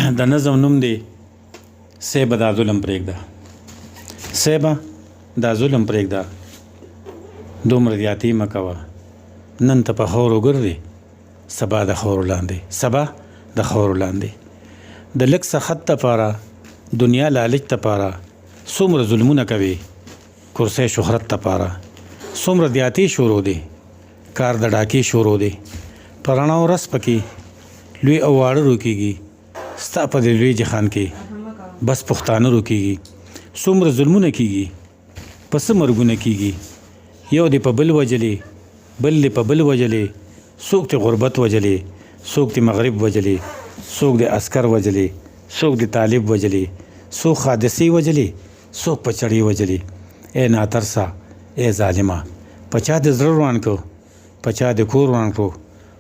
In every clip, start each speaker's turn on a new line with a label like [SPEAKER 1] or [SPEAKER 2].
[SPEAKER 1] د نظم نوم دی سیبه دا ظلم پرېږده. سیبه دا ظلم پرېږده، دومره زیاتې مه کوه. نن ته په خاورو ګرځې، سبا د خاورو لاندې، سبا د خاورو لاندې. د لږ سخت دپاره، دنیا لالچ دپاره څومره ظلمونه کوي، کرسۍ شهرت دپاره څومره زیاتې شروع دی. کار د ډاکې شروع دی، په رڼا ورځ پکې لوی او واړه روکېږي. ستا په دې لوی جهان کې بس پښتانه روکېږي. څومره ظلمونه کېږي، په څه مرګونه کېږي. یو دې په بل وجلې، بل دې په بل وجلې. څوک دې غربت وجلې، څوک دې مغرب وجلې، څوک دې عسکر وجلې، څوک دې طالب وجلې، څوک حادثې وجلې، څوک په چړې وجلې. ای ناترسه، ای ظالمه، په چا دې زړه روان کړو، په چا دې کور روان کړو،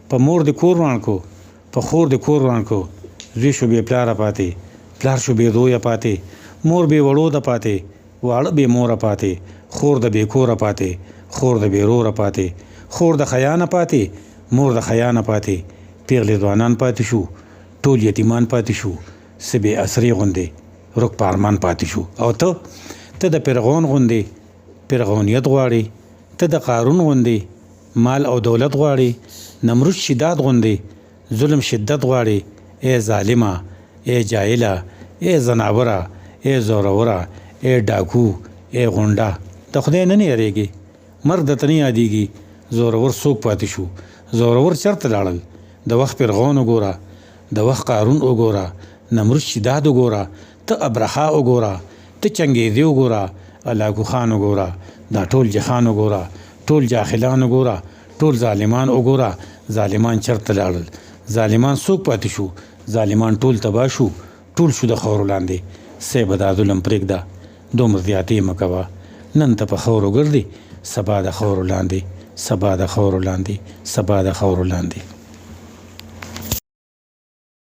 [SPEAKER 1] په مور دې کور روان کړو، په خور دې کور روان کړو. زوی شو بې پلاره پاتې، پلار شو بې زویه پاتې، مور بې وړو ده پاتې، واړه بې موره پاتې، خور د بې کوره پاتې، خور د بې روره پاتې، خور د خیا نه پاتې، مور د خیا نه پاتې. پیغلې ځوانان پاتې شو، ټول یتیمان پاتې شو، څه بې اسرې غوندې رک په ارمان پاتې شو. او ته د فرعون غوندې فرعونیت غواړې، ته د قارون غوندې مال او دولت غواړې، نمرود شدت غوندې ظلم شدت غواړې. ای ظالمه، ای جاهله، ای زناوره، ای زوروره، ای ډاکو، ای غونډه، د خدای نه یریږي، مرګ درته نه یادېږي. زورور څوک پاتې شو، زورور چېرته لاړل؟ د وخت فرعون وګوره، د وخت قارون وګوره، نمرود شداد وګوره، ته ابرهه وګوره، ته چنګېزي وګوره، هلاکو خان وګوره، دا ټول جهان وګوره، ټول جاهلان وګوره، ټول ظالمان وګوره. ظالمان چېرته لاړل؟ ظالمان څوک پاتې شو؟ ظالمان ټول تباه شو، ټول شو د خاورو لاندې. سیبه دا ظلم پرېږده، دومره زیاتې مه کوه. نن ته په خاورو ګرځې، سبا د خاورو لاندې، سبا د خاورو لاندې، سبا د خاورو لاندې.